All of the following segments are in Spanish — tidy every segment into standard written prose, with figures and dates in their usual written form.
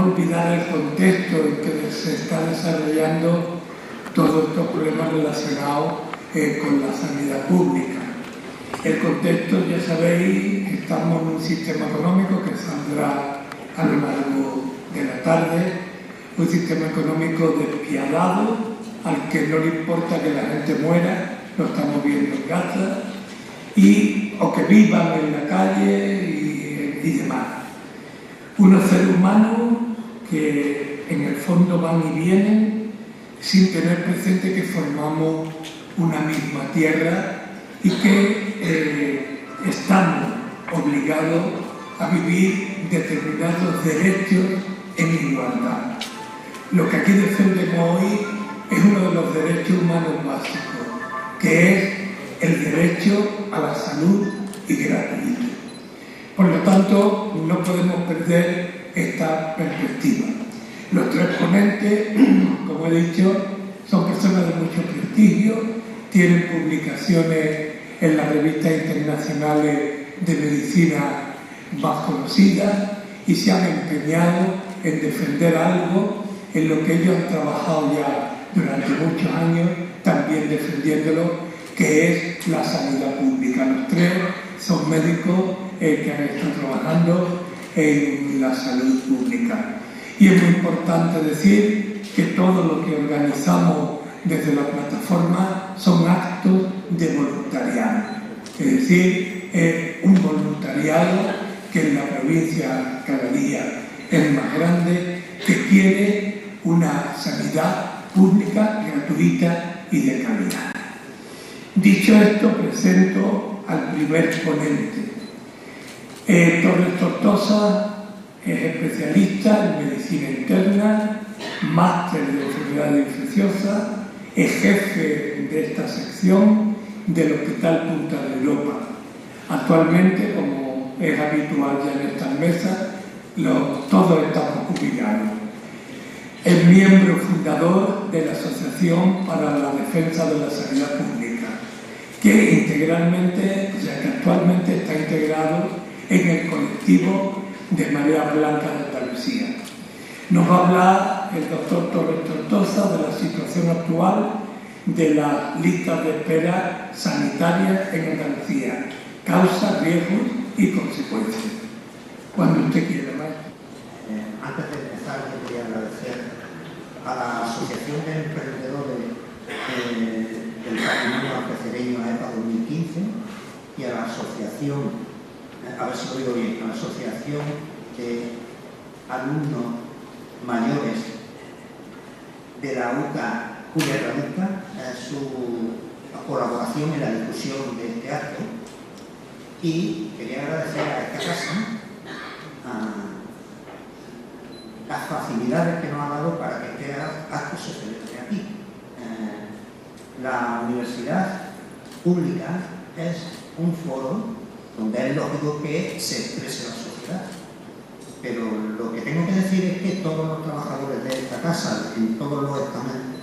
olvidar el contexto en que se está desarrollando todos estos problemas relacionados con la sanidad pública. El contexto, ya sabéis, estamos en un sistema económico que saldrá a lo largo de la tarde, un sistema económico despiadado, al que no le importa que la gente muera, lo estamos viendo en Gaza, o que vivan en la calle y demás. Unos seres humanos que en el fondo van y vienen sin tener presente que formamos una misma tierra y que estamos obligados a vivir determinados derechos en igualdad. Lo que aquí defendemos hoy es uno de los derechos humanos básicos, que es el derecho a la salud y gratuito. Por lo tanto, no podemos perder esta perspectiva. Los tres ponentes, como he dicho, son personas de mucho prestigio, tienen publicaciones en las revistas internacionales de medicina más conocidas y se han empeñado en defender algo en lo que ellos han trabajado ya durante muchos años, también defendiéndolo, que es la sanidad pública. Los tres son médicos que han estado trabajando en la salud pública. Y es muy importante decir que todo lo que organizamos desde la plataforma son actos de voluntariado. Es decir, un voluntariado que en la provincia cada día es más grande, que quiere una sanidad pública, gratuita y de calidad. Dicho esto, presento al primer ponente. Torres Tortosa es especialista en medicina interna, máster de enfermedades infecciosas, es jefe de esta sección del Hospital Punta de Europa. Actualmente, como es habitual ya en estas mesas, todos estamos jubilados. Es miembro fundador de la Asociación para la Defensa de la Sanidad Pública, que actualmente está integrado en el colectivo de Marea Blanca de Andalucía. Nos va a hablar el doctor Torres Tortosa de la situación actual de las listas de espera sanitarias en Andalucía, causas, riesgos y consecuencias. Cuando usted quiera, maestro. Antes de empezar, yo quería agradecer a la Asociación de Emprendedores del Patrimonio Algecireño AEPA 2015 y a la Asociación, a ver si lo digo bien, a la Asociación de Alumnos Mayores de la UCA Julia Raduca, su colaboración en la difusión de este acto. Y quería agradecer a esta casa las facilidades que nos ha dado para que este acto se celebre aquí. La universidad pública es un foro donde es lógico que se exprese la sociedad. Pero lo que tengo que decir es que todos los trabajadores de esta casa, en todos los estamentos,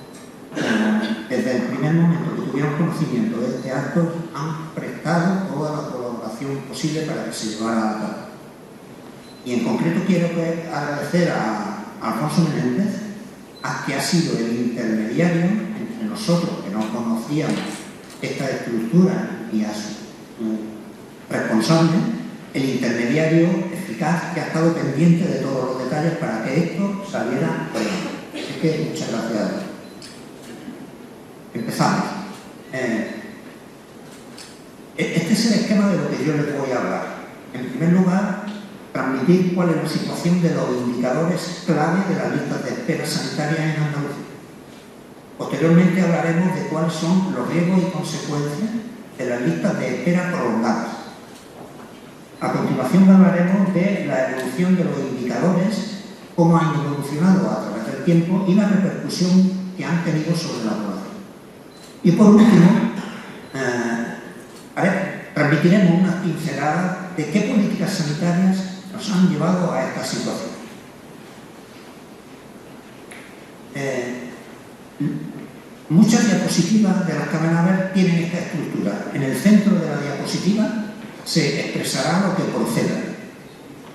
desde el primer momento que tuvieron conocimiento de este acto, han prestado toda la colaboración posible para que se llevara a cabo. Y en concreto quiero agradecer a Alfonso Menéndez, que ha sido el intermediario entre nosotros, que no conocíamos esta estructura, y a su responsable, el intermediario eficaz que ha estado pendiente de todos los detalles para que esto saliera bien. Así que muchas gracias. Empezamos. Este es el esquema de lo que yo les voy a hablar. En primer lugar, transmitir cuál es la situación de los indicadores clave de las listas de espera sanitarias en Andalucía. Posteriormente hablaremos de cuáles son los riesgos y consecuencias de las listas de espera prolongadas. A continuación hablaremos de la evolución de los indicadores, cómo han evolucionado a través del tiempo y la repercusión que han tenido sobre la población. Y por último, transmitiremos unas pinceladas de qué políticas sanitarias nos han llevado a esta situación. Muchas diapositivas de las que van a ver tienen esta estructura. En el centro de la diapositiva se expresará lo que proceda.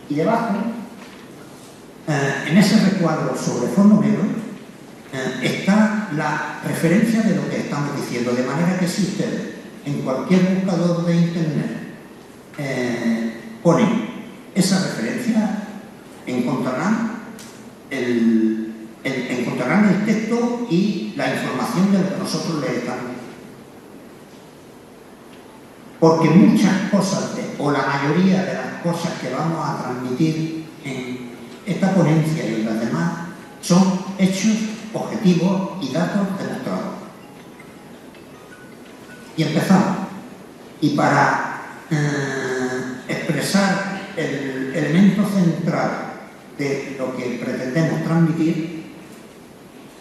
Y debajo En ese recuadro sobre fondo negro está la referencia de lo que estamos diciendo, de manera que si ustedes en cualquier buscador de internet ponen esa referencia, encontrarán el texto y la información de lo que nosotros les estamos diciendo. Porque muchas cosas, o la mayoría de las cosas que vamos a transmitir en esta ponencia y en las demás, son hechos, objetivos y datos demostrados. Y empezamos. Y para expresar el elemento central de lo que pretendemos transmitir,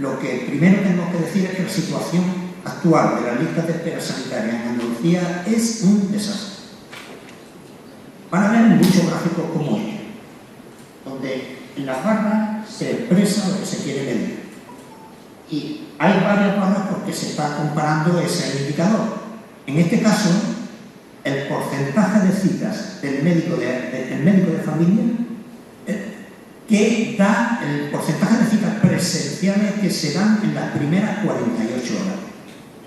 lo que primero tenemos que decir es que la situación actual de las listas de espera sanitaria en Andalucía es un desastre. Van a ver muchos gráficos como este, donde en las barras se expresa lo que se quiere medir. Y hay varias barras porque se está comparando ese indicador. En este caso, el porcentaje de citas del médico de familia que da el porcentaje de citas presenciales que se dan en las primeras 48 horas.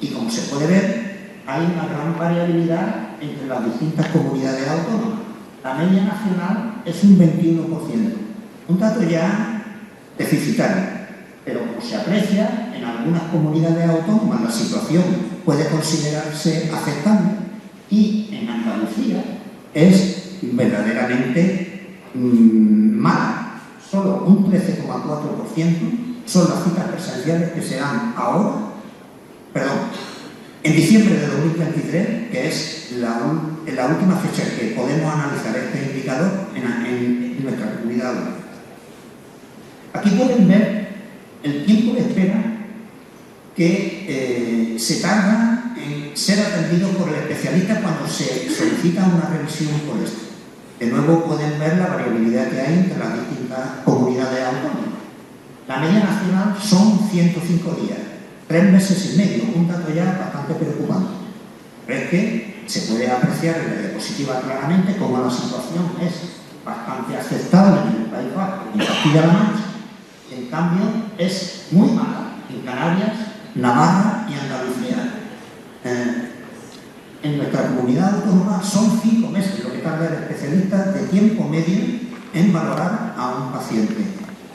Y como se puede ver, hay una gran variabilidad entre las distintas comunidades autónomas. La media nacional es un 21%, un dato ya deficitario, pero como se aprecia, en algunas comunidades autónomas la situación puede considerarse aceptable y en Andalucía es verdaderamente mala. Solo un 13,4% son las citas presenciales que se dan ahora, en diciembre de 2023, que es la última fecha que podemos analizar este indicador en nuestra comunidad autónoma. Aquí pueden ver el tiempo de espera que se tarda en ser atendido por el especialista cuando se solicita una revisión por esto. De nuevo pueden ver la variabilidad que hay entre las distintas comunidades autónomas. La media nacional son 105 días, 3 meses y medio, un dato ya bastante preocupante. Pero es que se puede apreciar en la diapositiva claramente cómo la situación es bastante aceptable en el País Vasco y en Castilla-La Mancha. En cambio, es muy mala en Canarias, Navarra y Andalucía. En nuestra comunidad autónoma son 5 meses lo que tarda el especialista de tiempo medio en valorar a un paciente.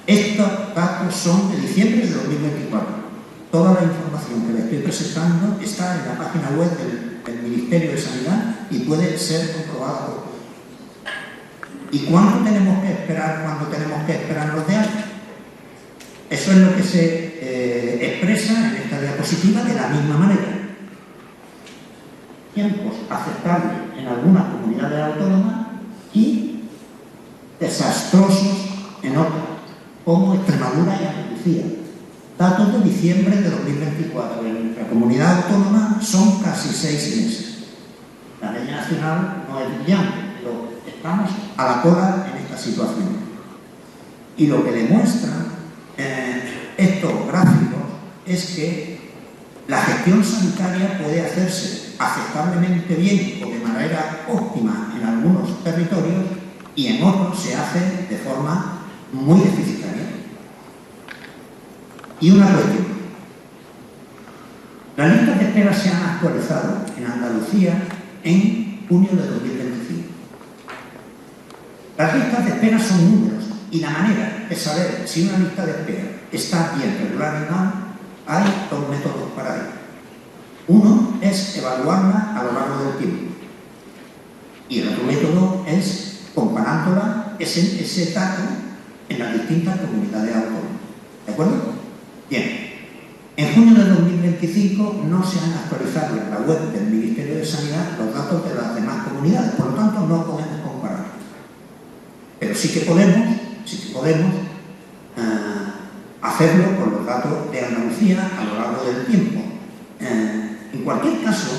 Estos datos son de diciembre de 2024. Toda la información que les estoy presentando está en la página web del Ministerio de Sanidad y puede ser comprobada por todos. ¿Y cuándo tenemos que esperar los de alta? Eso es lo que se expresa en esta diapositiva de la misma manera. Tiempos aceptables en algunas comunidades autónomas y desastrosos en otras, como Extremadura y Andalucía. Datos de diciembre de 2024 en nuestra comunidad autónoma son casi 6 meses. La media nacional no es brillante, pero estamos a la cola en esta situación. Y lo que demuestran estos gráficos es que la gestión sanitaria puede hacerse aceptablemente bien o de manera óptima en algunos territorios y en otros se hace de forma muy deficitaria. Y una cuestión. Las listas de espera se han actualizado en Andalucía en junio de 2025. Las listas de espera son números y la manera de saber si una lista de espera está bien regular y mal, hay 2 métodos para ello. Uno es evaluarla a lo largo del tiempo y el otro método es comparándola, ese dato en las distintas comunidades autónomas. ¿De acuerdo? Bien. En junio de 2025 no se han actualizado en la web del Ministerio de Sanidad los datos de las demás comunidades, por lo tanto no podemos comparar. Pero sí que podemos hacerlo con los datos de Andalucía a lo largo del tiempo. En cualquier caso,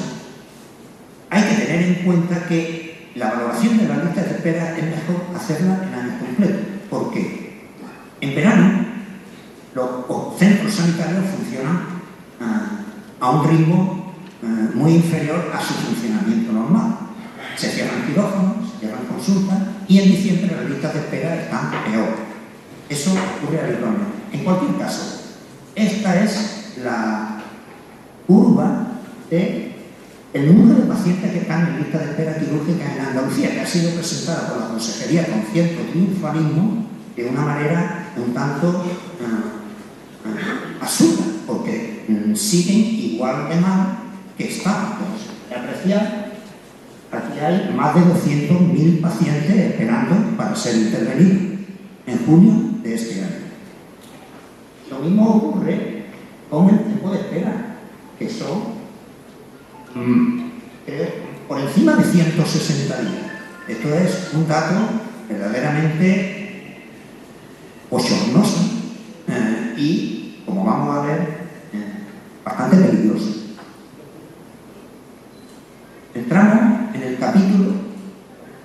hay que tener en cuenta que la valoración de las listas de espera es mejor hacerla en años completos. ¿Por qué? En verano, los centros sanitarios funcionan a un ritmo muy inferior a su funcionamiento normal. Se cierran quirófanos, se cierran consultas y en diciembre las listas de espera están peor. Eso ocurre habitualmente. En cualquier caso, esta es la curva del número de pacientes que están en lista de espera quirúrgica en Andalucía, que ha sido presentada por la Consejería con cierto triunfalismo, de una manera un tanto absurda, porque siguen igual de mal que estaban. Como se puede apreciar, aquí hay más de 200.000 pacientes esperando para ser intervenidos en junio de este año. Lo mismo ocurre con el tiempo de espera, que son por encima de 160 días. Esto es un dato verdaderamente bochornoso y, como vamos a ver, bastante peligroso. Entramos en el capítulo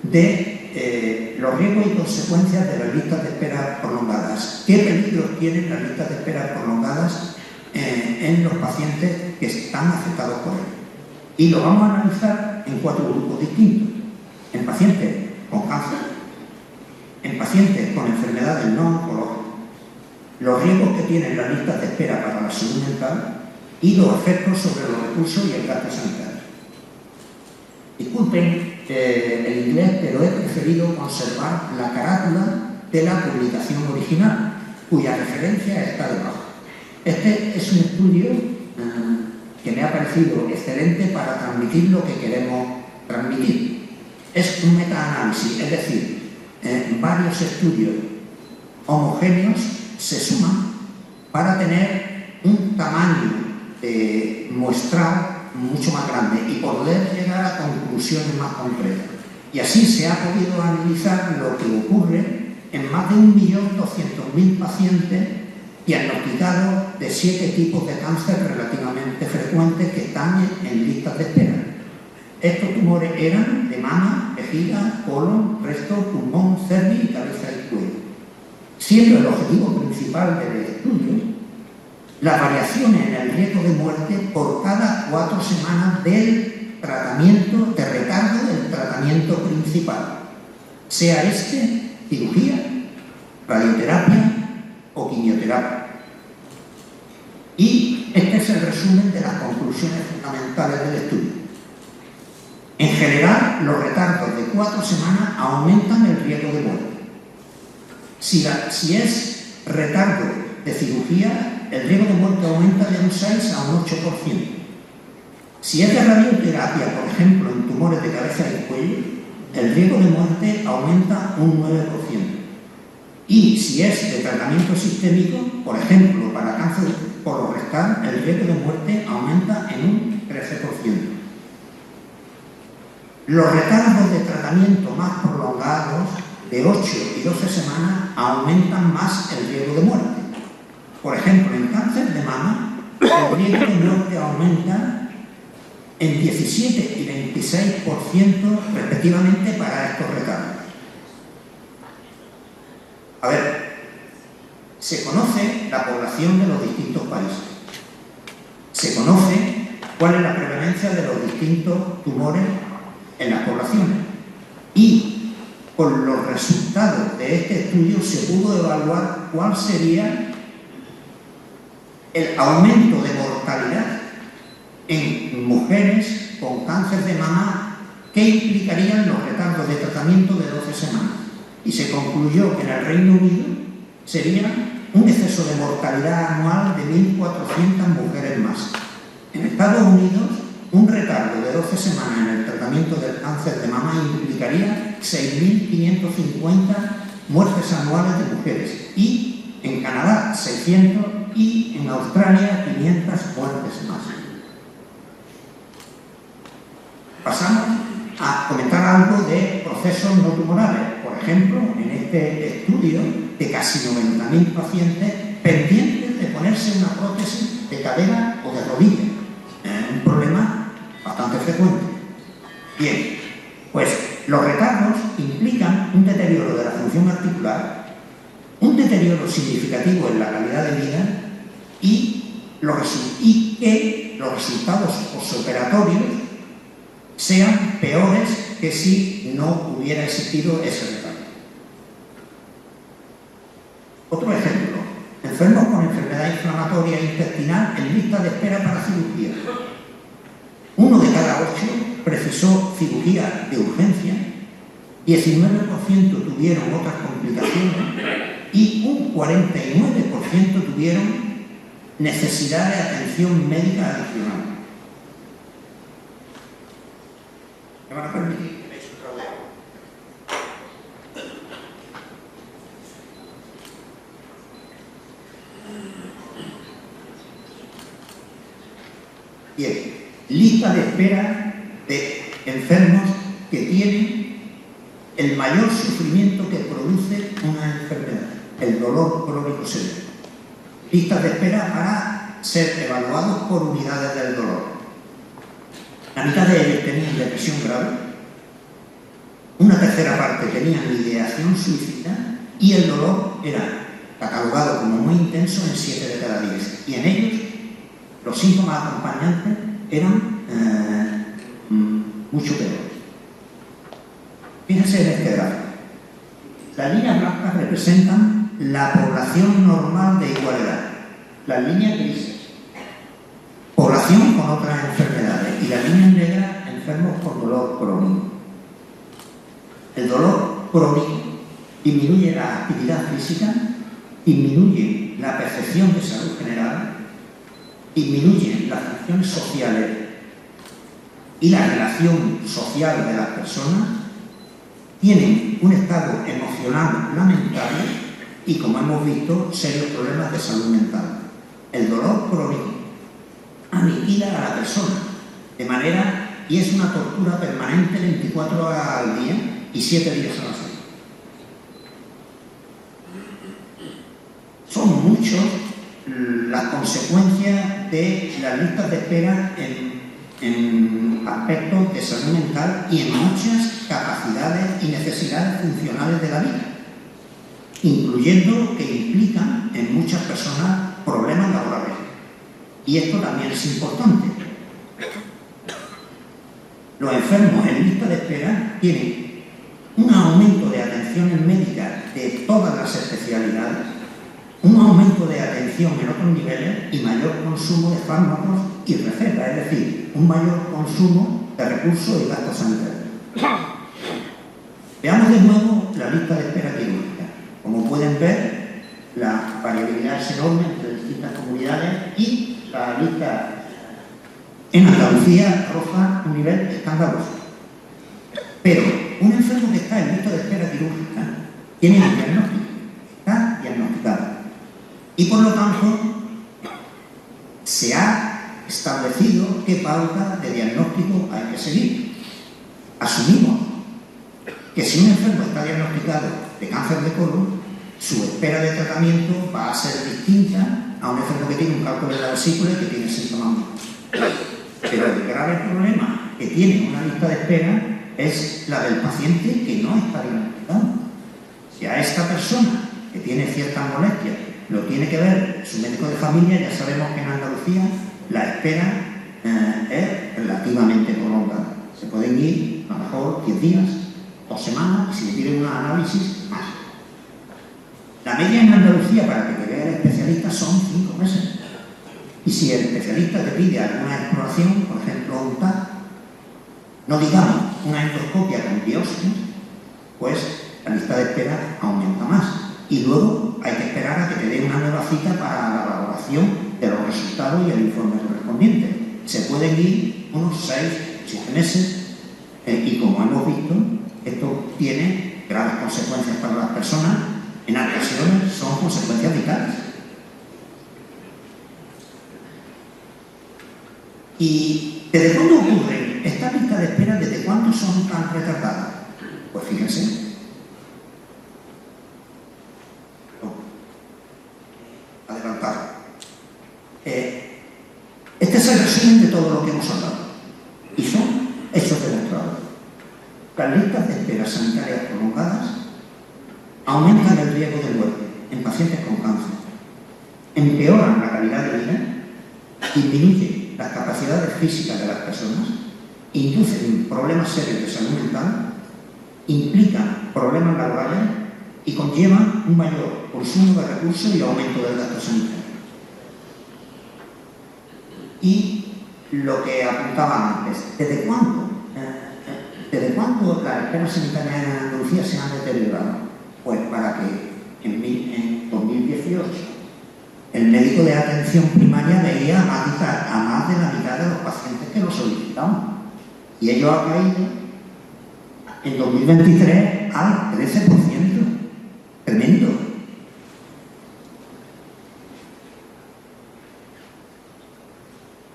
de los riesgos y consecuencias de las listas de espera prolongadas. ¿Qué peligros tienen las listas de espera prolongadas en los pacientes que están afectados por él? Y lo vamos a analizar en 4 grupos distintos. En pacientes con cáncer, en pacientes con enfermedades no oncológicas, los riesgos que tienen las listas de espera para la salud mental y los efectos sobre los recursos y el gasto sanitario. Disculpen el inglés, pero he preferido conservar la carátula de la publicación original, cuya referencia está debajo. Este es un estudio que me ha parecido excelente para transmitir lo que queremos transmitir. Es un metaanálisis, es decir, varios estudios homogéneos se suman para tener un tamaño muestrado mucho más grande y poder llegar a conclusiones más concretas. Y así se ha podido analizar lo que ocurre en más de 1.200.000 pacientes diagnosticados de 7 tipos de cáncer relativamente frecuentes que están en listas de espera. Estos tumores eran de mama, vejiga, colon, recto, pulmón, cervix y cabeza y cuello. Siendo el objetivo principal del estudio las variaciones en el riesgo de muerte por cada 4 semanas del tratamiento, de recargo del tratamiento principal, sea este cirugía, radioterapia o quimioterapia. Y este es el resumen de las conclusiones fundamentales del estudio. En general, los retardos de 4 semanas aumentan el riesgo de muerte. Si es retardo de cirugía, el riesgo de muerte aumenta de un 6 a un 8%. Si es de radioterapia, por ejemplo, en tumores de cabeza y cuello, el riesgo de muerte aumenta un 9%. Y si es de tratamiento sistémico, por ejemplo, para cáncer colorectal, el riesgo de muerte aumenta en un 13%. Los retardos de tratamiento más prolongados, de 8 y 12 semanas, aumentan más el riesgo de muerte. Por ejemplo, en cáncer de mama, el riesgo de muerte aumenta en 17 y 26% respectivamente para estos retardos. A ver, se conoce la población de los distintos países. Se conoce cuál es la prevalencia de los distintos tumores en las poblaciones. Y con los resultados de este estudio se pudo evaluar cuál sería el aumento de mortalidad en mujeres con cáncer de mama que implicarían los retardos de tratamiento de 12 semanas. Y se concluyó que en el Reino Unido sería un exceso de mortalidad anual de 1.400 mujeres más. En Estados Unidos, un retardo de 12 semanas en el tratamiento del cáncer de mama implicaría 6.550 muertes anuales de mujeres. Y en Canadá, 600 y en Australia 500 muertes más. Pasamos a comentar algo de procesos no tumorales. Por ejemplo, en este estudio de casi 90.000 pacientes pendientes de ponerse una prótesis de cadera o de rodilla. Un problema bastante frecuente. Bien, pues los retardos implican un deterioro de la función articular, un deterioro significativo en la calidad de vida y que los resultados posoperatorios sean peores que si no hubiera existido ese retardo. Otro ejemplo, enfermos con enfermedad inflamatoria intestinal en lista de espera para cirugía. 1 de cada 8 precisó cirugía de urgencia, 19% tuvieron otras complicaciones y un 49% tuvieron necesidad de atención médica adicional. ¿Me van a permitir que me eche un trago de agua? Bien, lista de espera de enfermos que tienen el mayor sufrimiento que produce una enfermedad, el dolor crónico severo. Listas de espera para ser evaluados por unidades del dolor. La mitad de ellos tenían depresión grave, una tercera parte tenían ideación suicida y el dolor era catalogado como muy intenso en 7 de cada 10. Y en ellos los síntomas acompañantes eran mucho peores. Fíjense en este gráfico. Las líneas blancas representan la población normal de igual edad. Las líneas grises, población con otras enfermedades. Y las líneas negras, enfermos con dolor crónico. El dolor crónico disminuye la actividad física, disminuye la percepción de salud general, disminuye las funciones sociales y la relación social de las personas, tienen un estado emocional lamentable y, como hemos visto, serios problemas de salud mental. El dolor crónico aniquila a la persona de manera, y es una tortura permanente 24 horas al día y 7 días a la semana. Son muchos las consecuencias de las listas de espera en aspectos de salud mental y en muchas capacidades y necesidades funcionales de la vida, incluyendo que implican en muchas personas problemas laborales. Y esto también es importante. Los enfermos en lista de espera tienen un aumento de atenciones médicas de todas las especialidades, un aumento de atención en otros niveles y mayor consumo de fármacos y recetas, es decir, un mayor consumo de recursos y gastos sanitarios. Veamos de nuevo la lista de espera quirúrgica. Como pueden ver, la variabilidad es enorme entre distintas comunidades y la lista en Andalucía roza un nivel escandaloso. Pero un enfermo que está en lista de espera quirúrgica tiene un diagnóstico, está diagnosticado. Y por lo tanto, se ha establecido qué pauta de diagnóstico hay que seguir. Asumimos que si un enfermo está diagnosticado de cáncer de colon, su espera de tratamiento va a ser distinta a un enfermo que tiene un cálculo de la vesícula y que tiene síntomas médicos. Pero el grave problema que tiene una lista de espera es la del paciente que no está diagnosticado. Si a esta persona que tiene ciertas molestias lo tiene que ver su médico de familia, ya sabemos que en Andalucía la espera es relativamente prolongada. Se pueden ir a lo mejor 10 días, 2 semanas, y si le piden un análisis, más. La media en Andalucía para que te vea el especialista son 5 meses. Y si el especialista te pide alguna exploración, por ejemplo un TAC, no digamos una endoscopia con biopsia, pues la lista de espera aumenta más. Y luego hay que esperar a que te dé una nueva cita para la elaboración de los resultados y el informe correspondiente. Se pueden ir unos 6 o 7 meses y, como hemos visto, esto tiene graves consecuencias para las personas. En ocasiones son consecuencias vitales. ¿Y desde cuándo ocurre esta lista de espera? ¿Desde cuándo son tan retardadas? Pues fíjense. Adelantar. Este es el resumen de todo lo que hemos hablado. Y son hechos demostrados. Las listas de espera sanitarias prolongadas aumentan el riesgo de muerte en pacientes con cáncer, empeoran la calidad de vida, disminuyen las capacidades físicas de las personas, inducen problemas serios de salud mental, implican problemas laborales y conllevan un mayor consumo de recursos y aumento del gasto sanitario. Y lo que apuntaba antes, ¿desde cuándo las esferas sanitarias en Andalucía se han deteriorado? Pues para que en 2018 el médico de atención primaria veía a más de la mitad de los pacientes que lo solicitaban. Y ello ha caído en 2023 al 13%. Tremendo.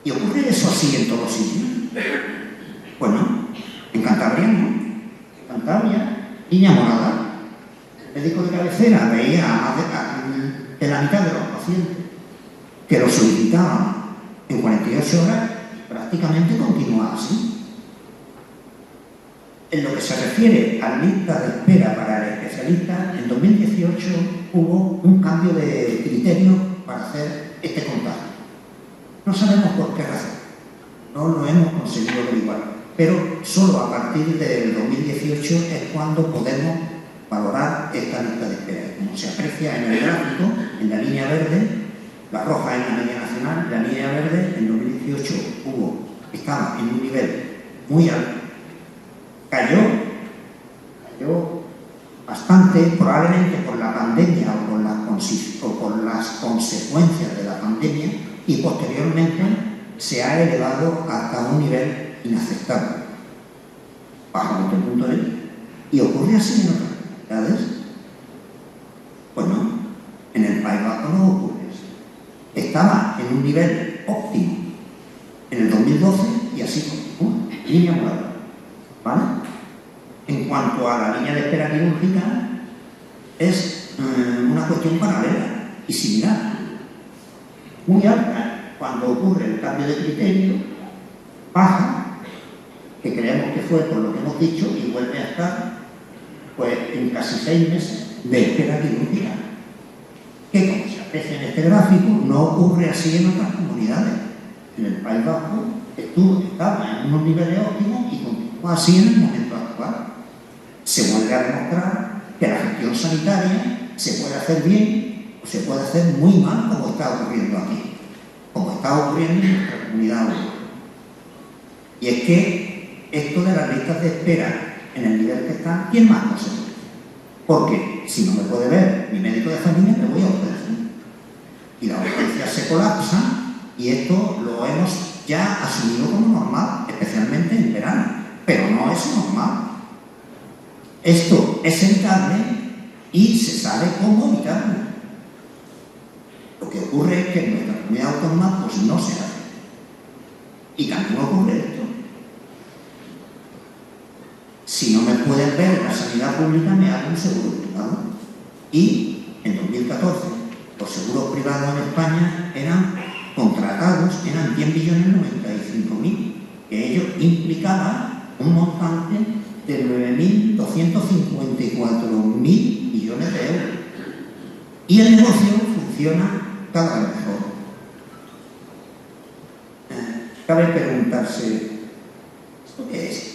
¿Y ocurre eso así en todos los sitios? Bueno, en Cantabria no. En Cantabria, Niña Morada, el médico de cabecera veía a más de la mitad de los pacientes que lo solicitaban en 48 horas, prácticamente continuaba así. En lo que se refiere a lista de espera para el especialista, en 2018 hubo un cambio de criterio para hacer este contagio. No sabemos por qué razón, no lo hemos conseguido averiguar, pero solo a partir del 2018 es cuando podemos valorar esta lista de espera. Como se aprecia en el gráfico, en la línea verde, la roja es la media nacional, la línea verde en 2018 estaba en un nivel muy alto. Cayó bastante, probablemente por la pandemia o por las consecuencias de la pandemia, y posteriormente se ha elevado hasta un nivel inaceptable, bajo nuestro punto de vista. ¿Y ocurre así en otras comunidades? Pues no, en el País Vasco no ocurre así. Estaba en un nivel óptimo en el 2012 y así continúa, línea morada. ¿Vale? En cuanto a la línea de espera quirúrgica, es una cuestión paralela y similar. Muy alta cuando ocurre el cambio de criterio, baja, que creemos que fue por lo que hemos dicho, y vuelve a estar pues, en casi 6 meses de espera quirúrgica. Que como se aprecia en este gráfico, no ocurre así en otras comunidades. En el País Vasco estaba en unos niveles óptimos y continúa así en el momento actual. Se vuelve a demostrar que la gestión sanitaria se puede hacer bien o se puede hacer muy mal, como está ocurriendo aquí, como está ocurriendo en nuestra comunidad autónoma. Y es que esto de las listas de espera en el nivel que están tiene más consecuencias. Porque si no me puede ver mi médico de familia, me voy a urgencias. Y las urgencias se colapsan, y esto lo hemos ya asumido como normal, especialmente en verano. Pero no es normal. Esto es evitable y se sabe cómo evitarlo. Lo que ocurre es que en nuestra comunidad autónoma pues no se hace. Y también ocurre esto. Si no me pueden ver en la sanidad pública, me hago un seguro privado. Y en 2014 los seguros privados en España eran contratados, eran 10.095.000, que ello implicaba un montante de 9.254.000 millones de euros. Y el negocio funciona cada vez mejor. Cabe preguntarse, ¿esto qué es?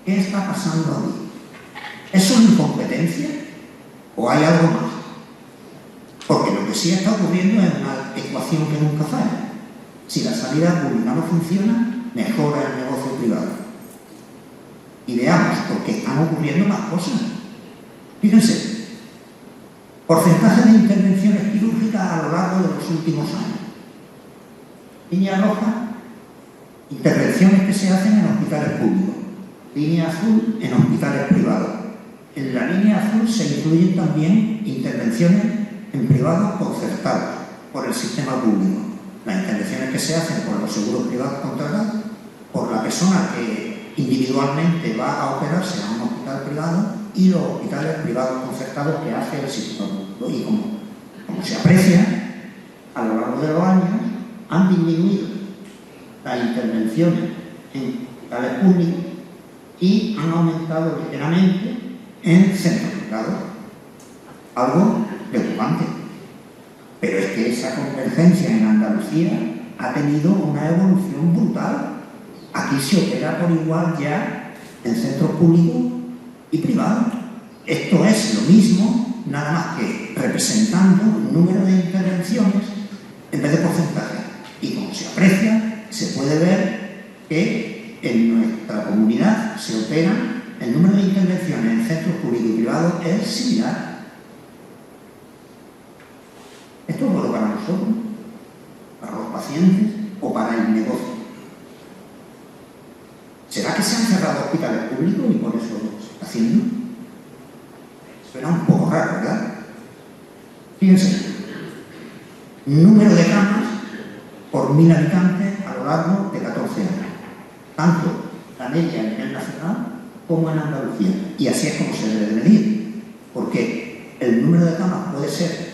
¿Qué está pasando aquí? ¿Es una incompetencia o hay algo más? Porque lo que sí está ocurriendo es una ecuación que nunca falla. Si la sanidad pública no funciona, mejora el negocio privado. Y veamos, porque están ocurriendo más cosas. Fíjense, porcentaje de intervenciones quirúrgicas a lo largo de los últimos años. Línea roja, intervenciones que se hacen en hospitales públicos. Línea azul, en hospitales privados. En la línea azul se incluyen también intervenciones en privados concertados por el sistema público. Las intervenciones que se hacen por los seguros privados contratados, por la persona que individualmente va a operarse a un hospital privado, y los hospitales privados concertados que hace el sistema público. Y como se aprecia, a lo largo de los años han disminuido las intervenciones en hospitales públicos y han aumentado ligeramente en centros privados. Algo preocupante. Pero es que esa convergencia en Andalucía ha tenido una evolución brutal. Aquí se opera por igual ya en centros públicos y privados. Esto es lo mismo, nada más que representando un número de intervenciones en vez de porcentaje. Y como se aprecia, se puede ver que en nuestra comunidad se opera, el número de intervenciones en centros públicos y privados es similar. Esto es bueno para nosotros, para los pacientes o para el negocio. ¿Será que se han cerrado hospitales públicos y por eso lo se está haciendo? Suena un poco raro, ¿verdad? Fíjense, número de camas por 1000 habitantes a lo largo de 14 años. Tanto la media a nivel nacional como en Andalucía. Y así es como se debe de medir. Porque el número de camas puede ser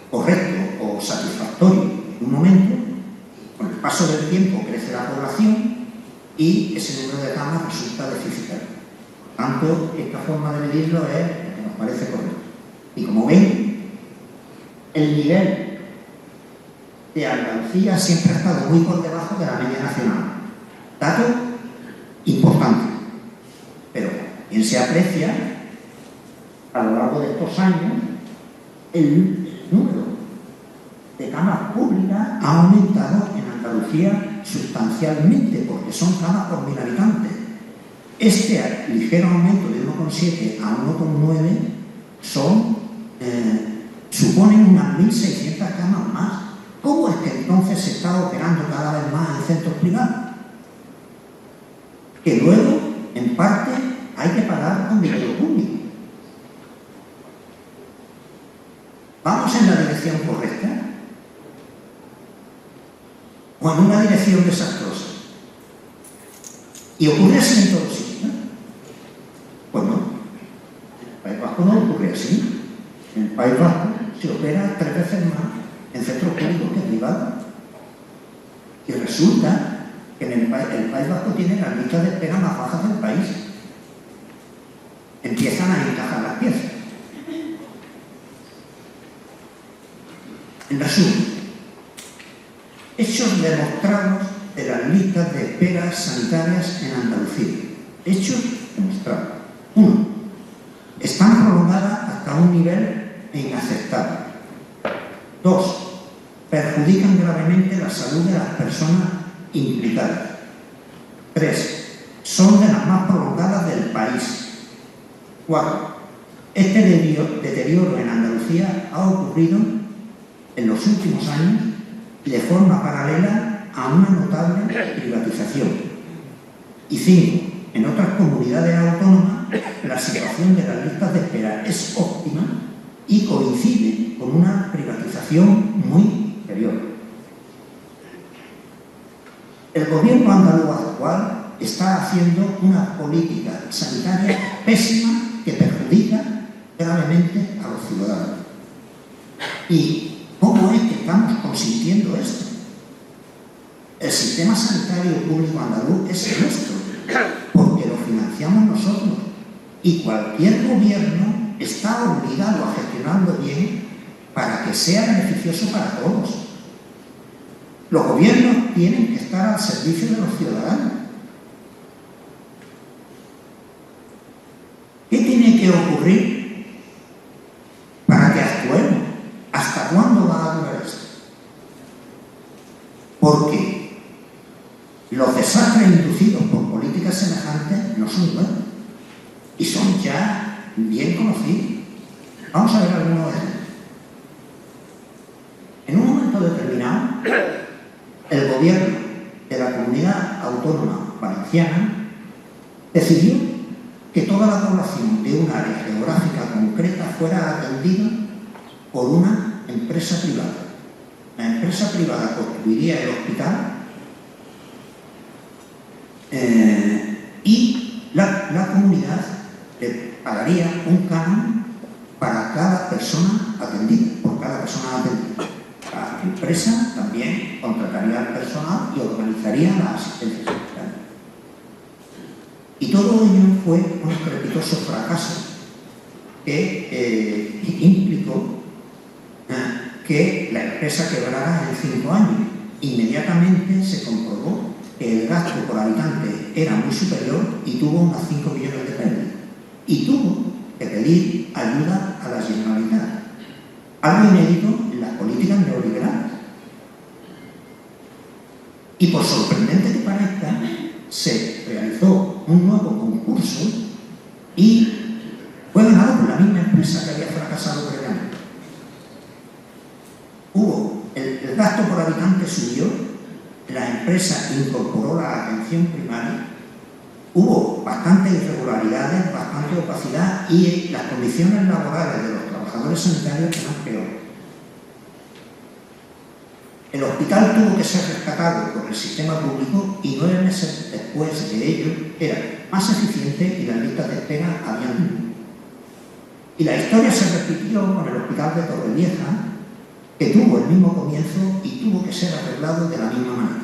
correcto o satisfactorio en un momento, con el paso del tiempo crece la población y ese número de camas resulta deficitario. Por tanto, esta forma de medirlo es la que nos parece correcta. Y como ven, el nivel de Andalucía siempre ha estado muy por debajo de la media nacional. Dato importante. Pero bien se aprecia a lo largo de estos años el número de camas públicas ha aumentado en Andalucía sustancialmente, porque son camas por 1000 habitantes. Este ligero aumento de 1,7 a 1,9 suponen unas 1.600 camas más. ¿Cómo es que entonces se está operando cada vez más en centros privados? Que luego, en parte, hay que pagar con dinero público. ¿Vamos en la dirección correcta? ¿O en una dirección desastrosa? ¿Y ocurre así en todos sitios? Pues no. En el País Vasco no ocurre así. En el País Vasco se opera 3 veces más en centros públicos que privados. Y resulta que en el País Vasco tiene las listas de espera más bajas del país. Empiezan a encajar las piezas. En resumen, hechos demostrados de las listas de esperas sanitarias en Andalucía. Hechos demostrados. 1. Están prolongadas hasta un nivel inaceptable. 2. Perjudican gravemente la salud de las personas implicadas. 3. Son de las más prolongadas del país. 4. Este deterioro en Andalucía ha ocurrido en los últimos años de forma paralela a una notable privatización. Y 5. En otras comunidades autónomas la situación de las listas de espera es óptima y coincide con una privatización muy inferior. El gobierno andaluz actual está haciendo una política sanitaria pésima que perjudica gravemente a los ciudadanos. ¿Y cómo es que estamos consintiendo esto? El sistema sanitario público andaluz es nuestro, porque lo financiamos nosotros, y cualquier gobierno está obligado a gestionarlo bien para que sea beneficioso para todos. Los gobiernos tienen que estar al servicio de los ciudadanos. ¿Qué tiene que ocurrir para que actuemos? ¿Hasta cuándo va a durar esto? Porque los desastres inducidos por políticas semejantes no son nuevos y son ya bien conocidos. Vamos a ver algunos de ellos. En un momento determinado, el gobierno de la comunidad autónoma valenciana decidió que toda la población de un área geográfica concreta fuera atendida por una empresa privada. La empresa privada construiría el hospital y la comunidad le pagaría un canon para cada persona atendida, por cada persona atendida. La empresa también contrataría al personal y organizaría la asistencia sanitaria. Y todo ello fue un estrepitoso fracaso que implicó que la empresa quebrara en 5 años. Inmediatamente se comprobó que el gasto por habitante era muy superior y tuvo unos 5 millones de pérdidas. y tuvo que pedir ayuda a la Generalitat, algo inédito en las políticas neoliberales. Y por sorprendente que parezca, se realizó un nuevo concurso y fue ganado por la misma empresa que había fracasado previamente. El gasto por habitante subió, la empresa incorporó la atención primaria, hubo bastantes irregularidades, bastante opacidad y las condiciones laborales de los trabajadores sanitarios eran peores. El hospital tuvo que ser rescatado por el sistema público y 9 meses después de ello era más eficiente y las listas de espera habían disminuido. Y la historia se repitió con el hospital de Torrevieja, que tuvo el mismo comienzo y tuvo que ser arreglado de la misma manera.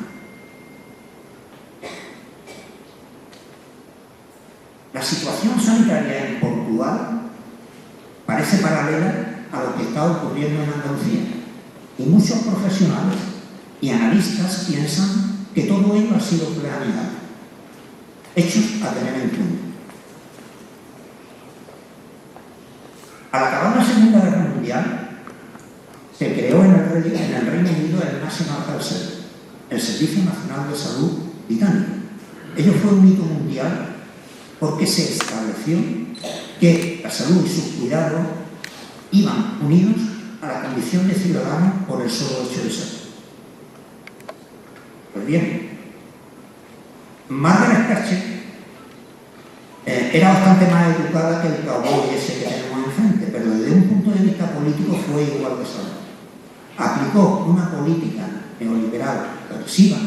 La situación sanitaria en Portugal parece paralela a lo que está ocurriendo en Andalucía y muchos profesionales y analistas piensan que todo ello ha sido planeado, hechos a tener en cuenta. Al acabar la Segunda Guerra Mundial, se creó en el Reino Unido el National Health Service, el Servicio Nacional de Salud británico. Ello fue un hito mundial porque se estableció que la salud y sus cuidados iban unidos a la condición de ciudadano por el solo hecho de ser. Pues bien, Margaret Thatcher era bastante más educada que el cowboy ese que tenemos enfrente, pero desde un punto de vista político fue igual de sana. Aplicó una política neoliberal regresiva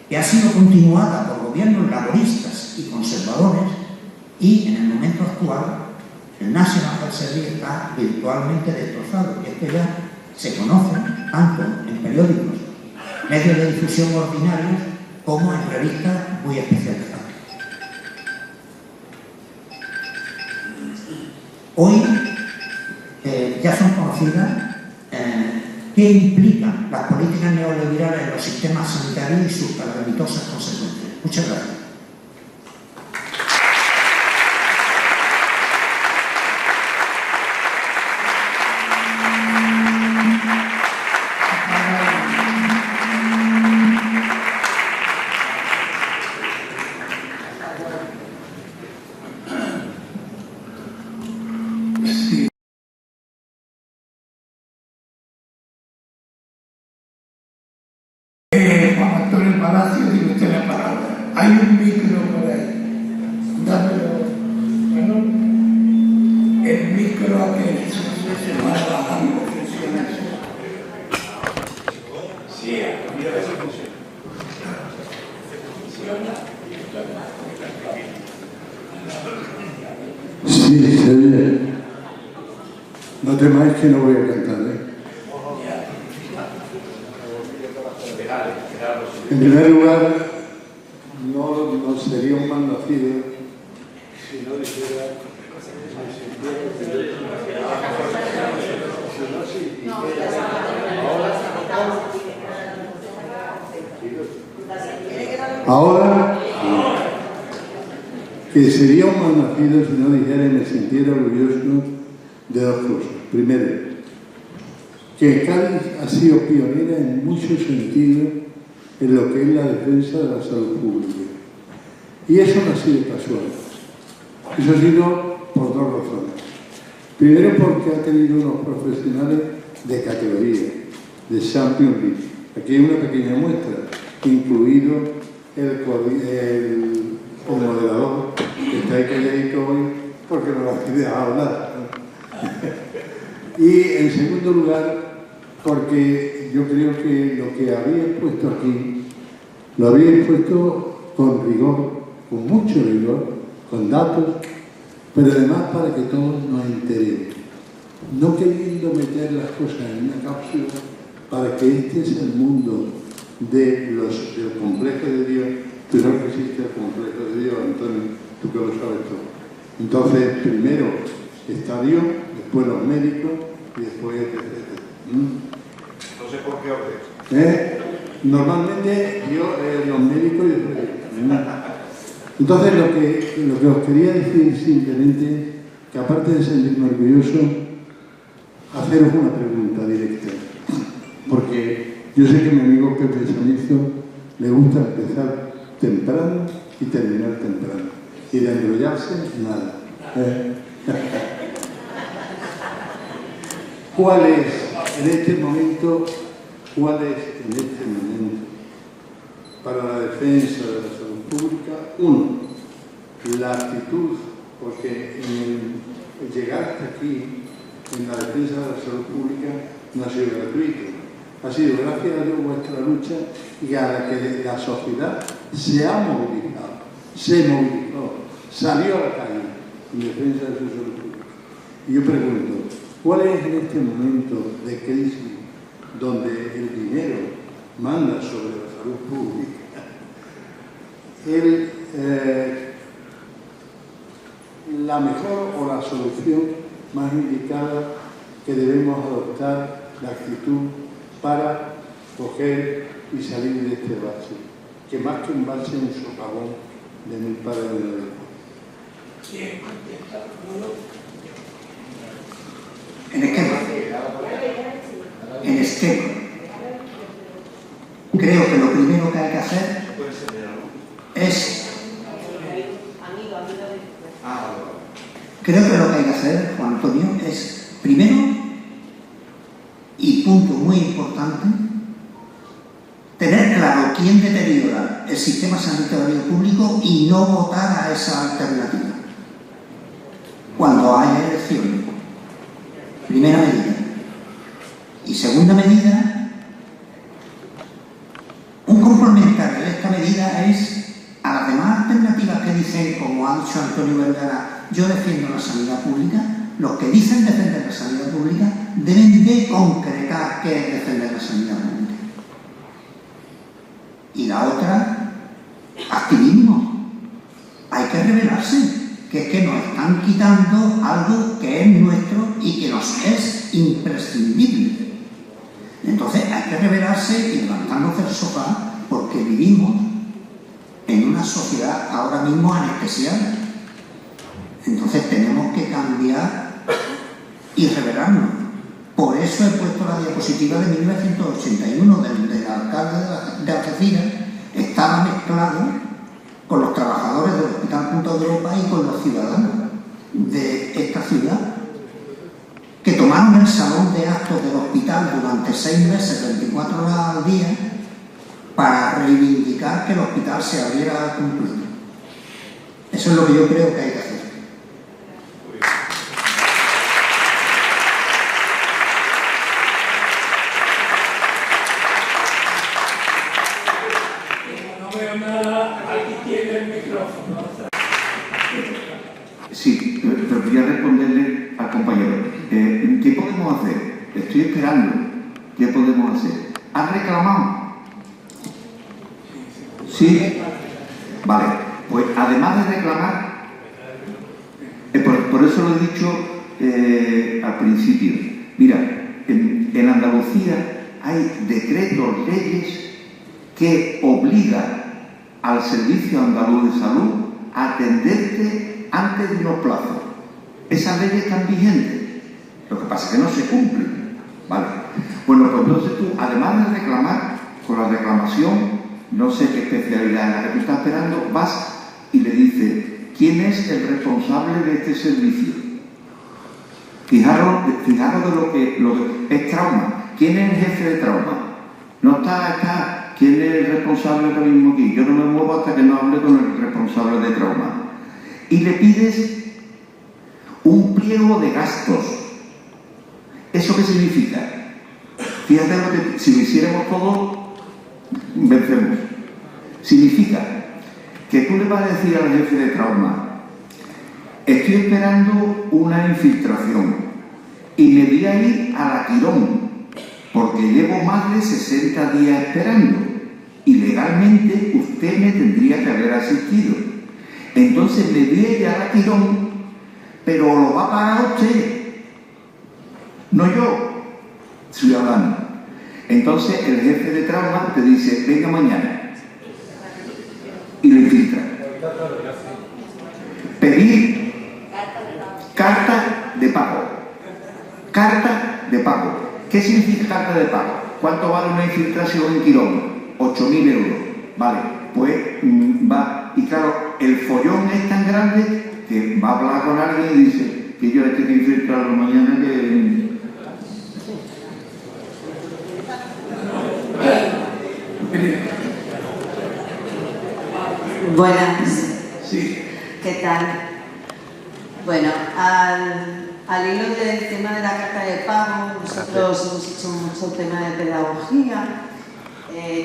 que ha sido continuada por gobiernos laboristas y conservadores y en el momento actual el National Health Service está virtualmente destrozado y esto ya se conoce tanto en periódicos, medios de difusión ordinarios como en revistas muy especializadas. Hoy ya son conocidas qué implican las políticas neoliberales en los sistemas sanitarios y sus calamitosas consecuencias. Muchas gracias. Palacio, tiene usted la palabra. Hay un micro por ahí. Dámelo. Bueno, el micro aquel para bajarlo. Sí, mira si funciona. Sí, se ve. No temáis que no voy a cantar, ¿eh? En primer lugar, no sería un mal nacido si no dijera ahora que sería un mal nacido si no dijera y me sintiera orgulloso de dos cosas. Primero, que Cádiz ha sido pionera en muchos sentidos en lo que es la defensa de la salud pública. Y eso no ha sido casual. Eso ha sido por dos razones. Primero, porque ha tenido unos profesionales de categoría, de Champions League. Aquí hay una pequeña muestra, incluido el moderador, que está ahí calladito hoy porque no lo ha dejado hablar. Y en segundo lugar, porque yo creo que lo que habéis puesto aquí, lo habéis puesto con rigor, con mucho rigor, con datos, pero además para que todos nos enteremos. No queriendo meter las cosas en una cápsula para que este es el mundo del complejo de Dios. Tú sabes que existe el complejo de Dios, Antonio, tú que lo sabes todo. Entonces, primero está Dios, después los médicos y después No sé por qué orden. Normalmente los médicos y después Entonces, lo que os quería decir simplemente, que aparte de sentirme orgulloso, haceros una pregunta directa. Porque yo sé que a mi amigo Pepe Sanizo le gusta empezar temprano y terminar temprano. Y de enrollarse, nada. ¿Cuál es en este momento, para la defensa de la salud pública? Uno, la actitud, porque el llegar hasta aquí, en la defensa de la salud pública, no ha sido gratuito. Ha sido gracias a Dios vuestra lucha y a la que la sociedad se ha movilizado, se movilizó, salió a la calle en defensa de su salud pública. Y yo pregunto, ¿cuál es en este momento de crisis donde el dinero manda sobre la salud pública la mejor o la solución más indicada que debemos adoptar, la actitud para coger y salir de este bache, que más que un bache es un socavón de mil pares de la vida? En esquema. Creo que lo primero que hay que hacer Juan Antonio, es primero, y punto muy importante, tener claro quién deteriora el sistema sanitario público y no votar a esa alternativa cuando haya elecciones. Primera medida. Y segunda medida, un complementario de esta medida es a las demás alternativas que dicen, como ha dicho Antonio Vergara, yo defiendo la sanidad pública. Los que dicen defender la sanidad pública deben de concretar qué es defender la sanidad pública. Y la otra, activismo. Hay que rebelarse, que es que nos están quitando algo que es nuestro y que nos es imprescindible. Entonces hay que rebelarse y levantarnos del sofá, porque vivimos en una sociedad ahora mismo anestesiada. Entonces tenemos que cambiar y rebelarnos. Por eso he puesto la diapositiva de 1981 del alcalde de Algeciras. Estaba mezclado con los trabajadores del Hospital Punta de Europa y con los ciudadanos de esta ciudad, que tomaron el salón de actos del hospital durante 6 meses, 24 horas al día, para reivindicar que el hospital se abriera completo. Eso es lo que yo creo que hay que hacer. No veo nada, aquí tiene el micrófono. Sí, pero quería responderle al compañero. ¿Qué podemos hacer? Estoy esperando. ¿Qué podemos hacer? ¿Has reclamado? ¿Sí? Vale. Pues además de reclamar, por eso lo he dicho al principio. Mira, en Andalucía hay decretos, leyes que obligan al Servicio Andaluz de Salud a atenderte antes de unos plazos. Esas leyes están vigentes. Lo que pasa es que no se cumplen. ¿Vale? Bueno, pues entonces tú, además de reclamar, con la reclamación, no sé qué especialidad en la que tú estás esperando, vas y le dices, ¿quién es el responsable de este servicio? Fijaros de lo que es trauma. ¿Quién es el jefe de trauma? No está, ¿quién es el responsable ahora mismo aquí? Yo no me muevo hasta que no hable con el responsable de trauma. Y le pides un pliego de gastos. ¿Eso qué significa? Fíjate si lo hiciéramos todos, vencemos. Significa que tú le vas a decir al jefe de trauma, estoy esperando una infiltración y me voy a ir a la Quirón porque llevo más de 60 días esperando y legalmente usted me tendría que haber asistido. Entonces me voy a ir a la Quirón, pero lo va a pagar usted, no yo, ciudadano. Entonces el jefe de trauma te dice, venga mañana, y lo infiltra. Pedir carta de pago. Carta de pago. ¿Qué significa carta de pago? ¿Cuánto vale una infiltración en Quirón? 8.000 euros. Vale, pues va. Y claro, el follón es tan grande que va a hablar con alguien y dice que yo tengo que infiltrarlo mañana que... Buenas. Sí. ¿Qué tal? Bueno, al hilo del tema de la carta de pago, nosotros hemos hecho mucho tema de pedagogía.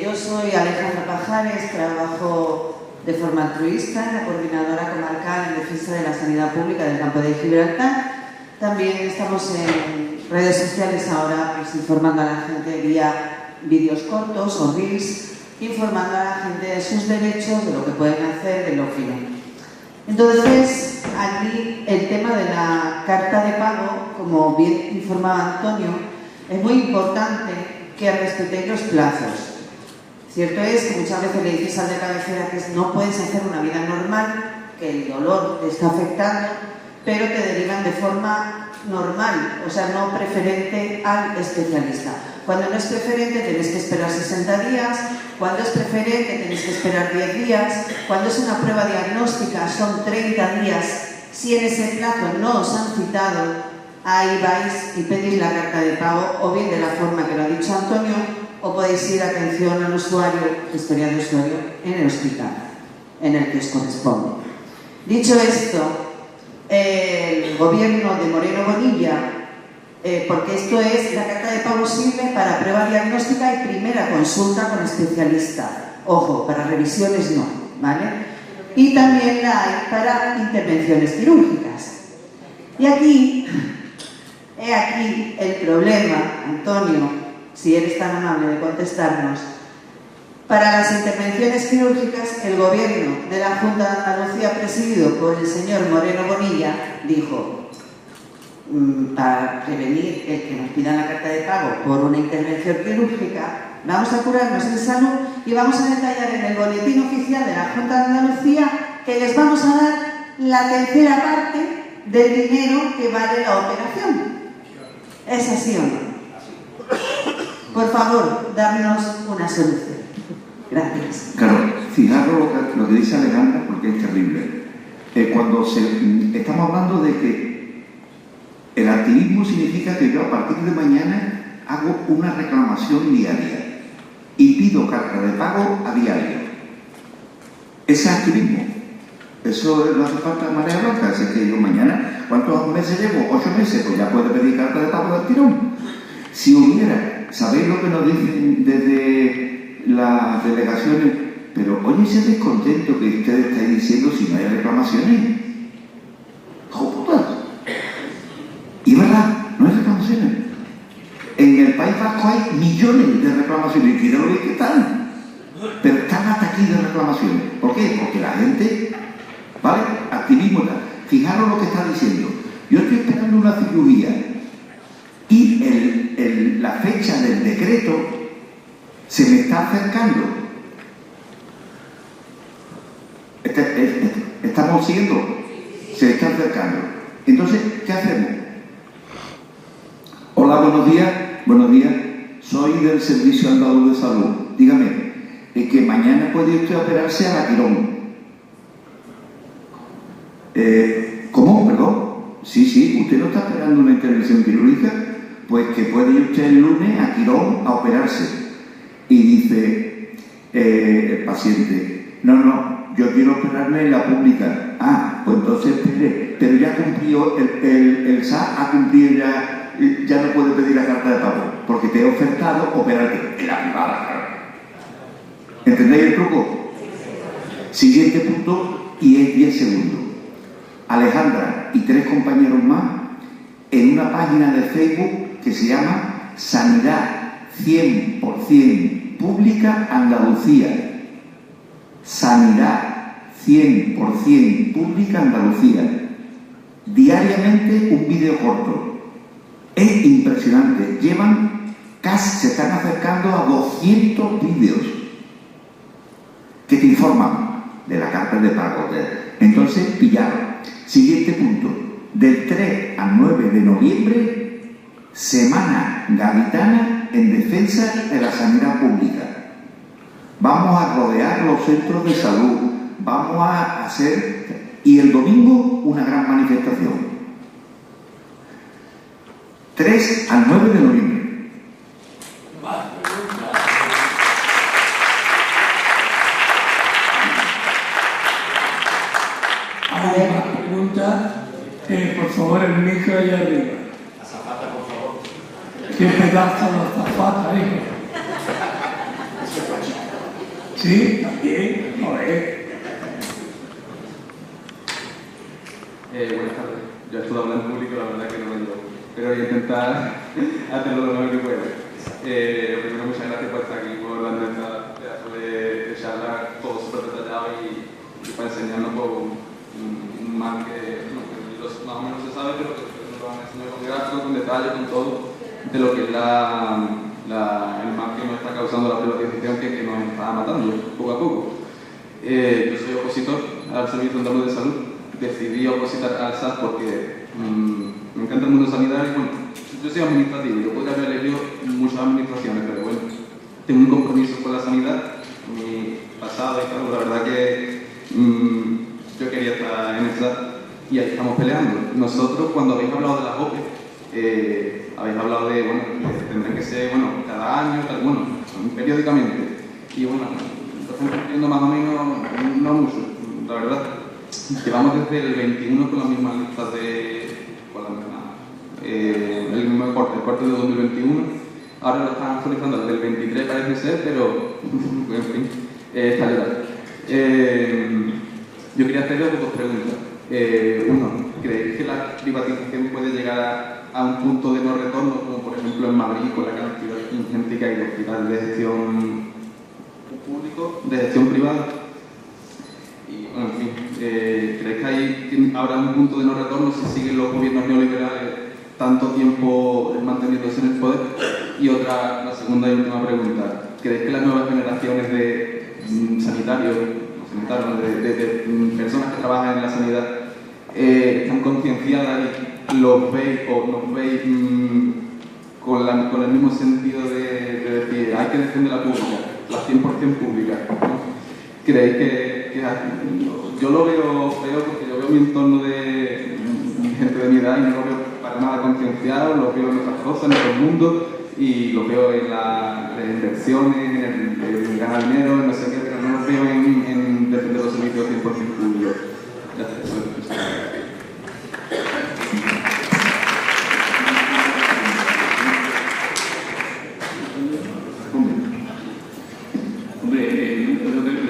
Yo soy Alejandra Pajares, trabajo de forma altruista en la Coordinadora Comarcal en Defensa de la Sanidad Pública del Campo de Gibraltar. También estamos en redes sociales ahora pues, informando a la gente vía vídeos cortos o reels, informando a la gente de sus derechos, de lo que pueden hacer, de lo que no. Entonces, aquí el tema de la carta de pago, como bien informaba Antonio, es muy importante que respetéis los plazos. Cierto es que muchas veces le dices al de cabecera que no puedes hacer una vida normal, que el dolor te está afectando, pero te derivan de forma normal, o sea, no preferente al especialista. Cuando no es preferente tenéis que esperar 60 días, cuando es preferente tenéis que esperar 10 días, cuando es una prueba diagnóstica son 30 días. Si en ese plazo no os han citado, ahí vais y pedís la carta de pago, o bien de la forma que lo ha dicho Antonio, o podéis ir a atención al usuario, historia de usuario, en el hospital, en el que os corresponde. Dicho esto, el gobierno de Moreno Bonilla, porque esto es, la carta de pago sirve para prueba diagnóstica y primera consulta con especialista. Ojo, para revisiones no, ¿vale? Y también la hay para intervenciones quirúrgicas. Y aquí, he aquí el problema, Antonio, si eres tan amable de contestarnos. Para las intervenciones quirúrgicas, el gobierno de la Junta de Andalucía, presidido por el señor Moreno Bonilla, dijo, para prevenir el que nos pidan la carta de pago por una intervención quirúrgica, vamos a curarnos en salud y vamos a detallar en el boletín oficial de la Junta de Andalucía que les vamos a dar la tercera parte del dinero que vale la operación. ¿Es así o no? Por favor, darnos una solución. Gracias. Claro, fijaros lo que dice Alejandra, porque es terrible. Cuando estamos hablando de que el activismo significa que yo a partir de mañana hago una reclamación diaria y pido carta de pago a diario. Ese es activismo. Eso no hace falta marea blanca. Así que yo mañana, ¿cuántos meses llevo? 8 meses, pues ya puedo pedir carta de pago del tirón. Si hubiera, ¿sabéis lo que nos dicen desde las delegaciones? Pero oye, ese descontento que ustedes estáis diciendo si no hay reclamaciones. ¡Joder! Y verdad, no hay reclamaciones. En el País Vasco hay millones de reclamaciones. Y no lo que están. Pero están hasta aquí de reclamaciones. ¿Por qué? Porque la gente, ¿vale? Activismo tal. Fijaros lo que está diciendo. Yo estoy esperando una cirugía y la fecha del decreto se me está acercando. Estamos siguiendo. Se está acercando. Entonces, ¿qué hacemos? Hola, buenos días. Buenos días. Soy del Servicio Andaluz de Salud. Dígame, que mañana puede usted operarse a la Quirón. ¿Cómo? ¿Perdón? Sí, ¿usted no está esperando una intervención quirúrgica? Pues que puede ir usted el lunes a Quirón a operarse. Y dice el paciente, no, yo quiero operarme en la pública. Ah, pues entonces espere, pero ya cumplió, el SAT ha cumplido ya no puede pedir la carta de pago, porque te he ofertado operarte en la privada. ¿Entendéis el truco? Siguiente punto, y es 10 segundos. Alejandra y 3 compañeros más, en una página de Facebook que se llama Sanidad 100% Pública Andalucía. Sanidad 100% Pública Andalucía. Diariamente un vídeo corto. Es impresionante. Se están acercando a 200 vídeos que te informan de la carta carta de pago. Entonces, pillaron. Siguiente punto. Del 3 al 9 de noviembre, Semana Gaditana en defensa de la sanidad pública. Vamos a rodear los centros de salud, vamos a hacer... Y el domingo, una gran manifestación. 3 al 9 de noviembre. ¿Hay más preguntas? Por favor, el micro allá arriba. Azafata, por favor. ¿Qué pedazo de azafata, hijo? Sí, también. Joder. Buenas tardes. Yo estoy hablando en público, la verdad que no me digo, pero voy a intentar hacerlo lo mejor que pueda. Primero, muchas gracias por estar aquí, por darnos esta pedazo de charla, todo súper detallado y para enseñarnos más que más o menos se sabe, pero que nos lo van a enseñar con gráficos, con detalles, con todo, de lo que es el mal que nos está causando la privatización que nos está matando poco a poco. Yo soy opositor al Servicio Andaluz de Salud. Decidí opositar al SAS porque me encanta el mundo sanitario. Bueno, yo soy administrativo, yo podría haber elegido muchas administraciones, pero bueno, tengo un compromiso con la sanidad, mi pasado y tal. La verdad que yo quería estar en el SAS y ahí estamos peleando. Nosotros, cuando habéis hablado de las OPE, habéis hablado de, bueno, que tendrán que ser, bueno, cada año, tal, bueno, periódicamente. Y bueno, lo estamos cumpliendo más o menos, no mucho, la verdad. Llevamos desde el 21 con las mismas listas el mismo corte de 2021. Ahora lo están actualizando desde el 23 parece ser, pero en fin, está legal. Yo quería hacerle dos preguntas. Uno, ¿creéis que la privatización puede llegar a un punto de no retorno, como por ejemplo en Madrid, con la cantidad ingente que hay de hospitales de gestión público, de gestión privada? Y bueno, en fin, ¿creéis que habrá un punto de no retorno si siguen los gobiernos neoliberales tanto tiempo manteniéndose en el poder? Y otra, la segunda y última pregunta, ¿creéis que las nuevas generaciones de sanitarios, de personas que trabajan en la sanidad están concienciadas y los veis o nos veis con el mismo sentido de decir hay que defender la pública, la 100% pública, ¿no? ¿Creéis que yo lo veo feo porque yo veo mi entorno de gente de mi edad y no lo veo para nada concienciado, lo veo en otras cosas, en otros mundos y lo veo en las inversiones, en ganar dinero, en no sé qué, pero no lo veo en defender los servicios 100% públicos? Gracias.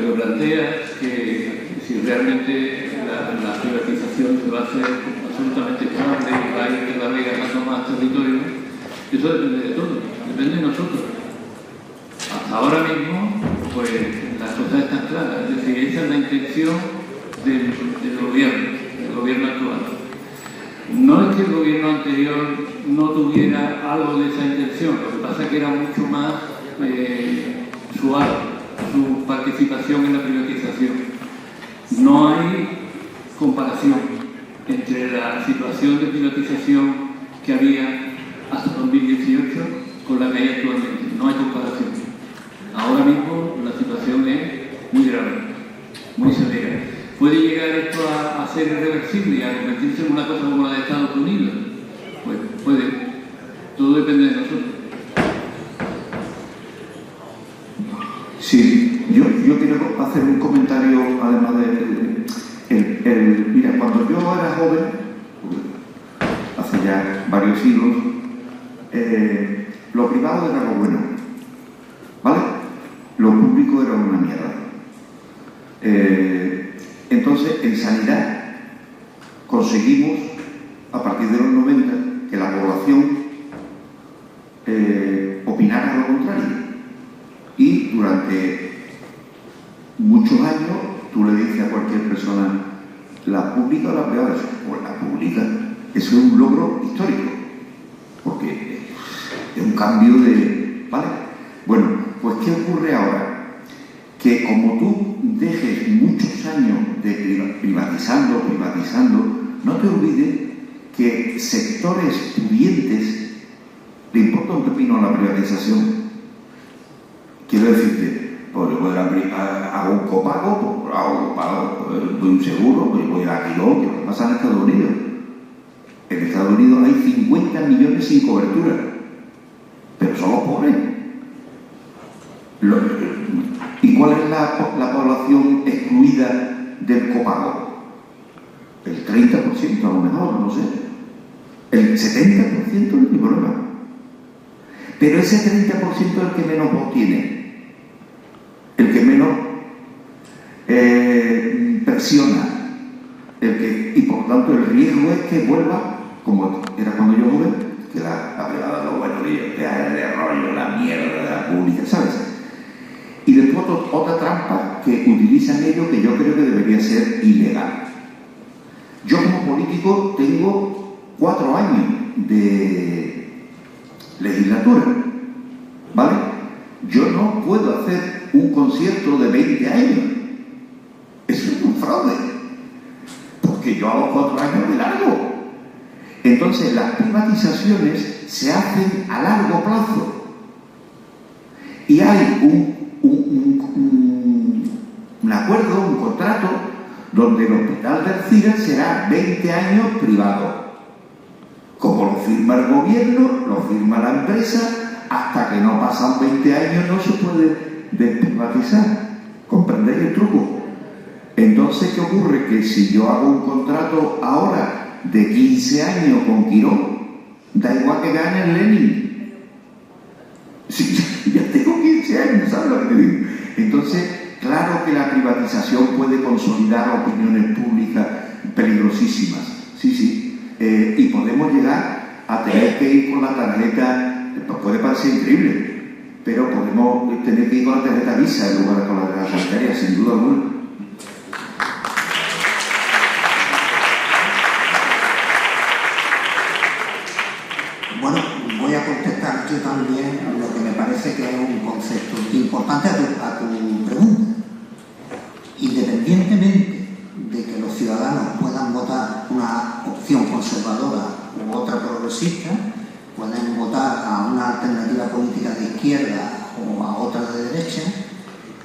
Lo que plantea es que si realmente la privatización se va a hacer absolutamente estable y va a ir cada vez ganando más territorio, eso depende de todo, depende de nosotros. Hasta ahora mismo, pues las cosas están claras, es decir, esa es la intención del gobierno actual. No es que el gobierno anterior no tuviera algo de esa intención, lo que pasa es que era mucho más suave su participación en la privatización. No hay comparación entre la situación de privatización que había hasta 2018 con la que hay actualmente. No hay comparación. Ahora mismo la situación es muy grave, muy severa. ¿Puede llegar esto a ser irreversible y a convertirse en una cosa como la de Estados Unidos? Pues puede. Todo depende de nosotros. Sí, yo quiero hacer un comentario, además de... mira, cuando yo era joven, hace ya varios siglos, lo privado era lo bueno, ¿vale? Lo público era una mierda. Entonces, en sanidad, conseguimos, a partir de los 90, que la población opinara lo contrario. Y durante muchos años tú le dices a cualquier persona la pública o la privada, pues la pública. Eso es un logro histórico, porque es un cambio de... ¿vale? Bueno, pues ¿qué ocurre ahora? Que como tú dejes muchos años de privatizando, no te olvides que sectores pudientes le importa un pepino a la privatización. Quiero decirte, pues yo hago un copago, doy un seguro, pues voy a Quirón, que lo pasa en Estados Unidos. En Estados Unidos hay 50 millones sin cobertura, pero son los pobres. ¿Y cuál es la población excluida del copago? El 30% a lo mejor, no sé. El 70% no hay problema. Pero ese 30% es el que menos voz tiene, el que menos presiona, y por tanto el riesgo es que vuelva, como era cuando yo jugué, que la privada, los buenos días, de rollo, la mierda de la pública, ¿sabes? Y después otra trampa que utilizan ellos que yo creo que debería ser ilegal. Yo como político tengo 4 años de legislatura, ¿vale? Yo no puedo hacer un concierto de 20 años. Eso es un fraude, porque yo hago 4 años de largo. Entonces las privatizaciones se hacen a largo plazo y hay un acuerdo, un contrato donde el hospital de Alcira será 20 años privado. Como lo firma el gobierno, lo firma la empresa, hasta que no pasan 20 años no se puede desprivatizar. ¿Comprendéis el truco? Entonces, ¿qué ocurre? Que si yo hago un contrato ahora de 15 años con Quirón, da igual que gane el Lenin. Si ya tengo 15 años, ¿sabes lo que digo? Entonces, claro que la privatización puede consolidar opiniones públicas peligrosísimas. Sí. Y podemos llegar a tener que ir con la tarjeta, pues puede parecer increíble, pero podemos tener que ir con la tarjeta Visa en lugar de con la tarjeta sanitaria, sin duda alguna. Bueno, voy a contestar yo también lo que me parece que es un concepto importante a tu pregunta. Independientemente de que los ciudadanos puedan votar una opción conservadora u otra progresista, pueden votar a una alternativa política de izquierda o a otra de derecha,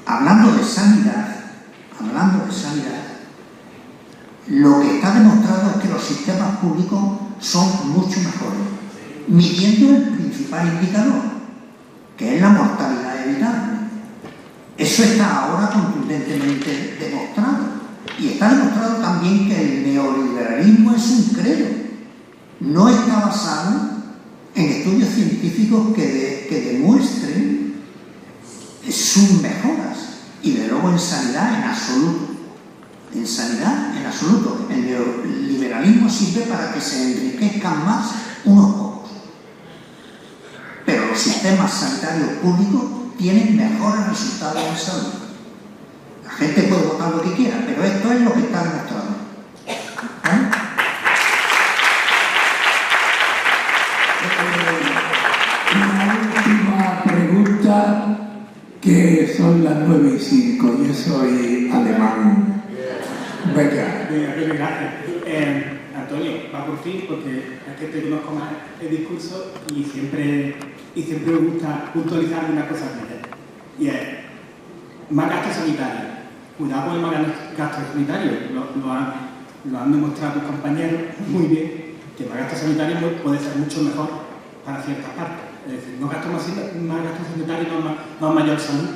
hablando de sanidad, lo que está demostrado es que los sistemas públicos son mucho mejores, midiendo el principal indicador, que es la mortalidad evitable. Eso está ahora contundentemente demostrado. Y está demostrado también que el neoliberalismo es un credo. No está basado en estudios científicos que demuestren sus mejoras. Y de luego en sanidad en absoluto. En sanidad en absoluto. El neoliberalismo sirve para que se enriquezcan más unos pocos. Pero los sistemas sanitarios públicos tienen mejores resultados en salud. La gente puede votar lo que quiera, pero esto es lo que está demostrado. Una última pregunta, que son las 9:05, yo soy alemán. Venga. Gracias. Antonio, va por ti, porque es que te conozco más el discurso y siempre me gusta puntualizar una cosa que y es más gasto sanitario. Cuidado con el más gasto sanitario, lo han demostrado tus compañeros muy bien, que el más gasto sanitario puede ser mucho mejor para ciertas partes. Es decir, no gasto más gasto sanitario, no mayor salud,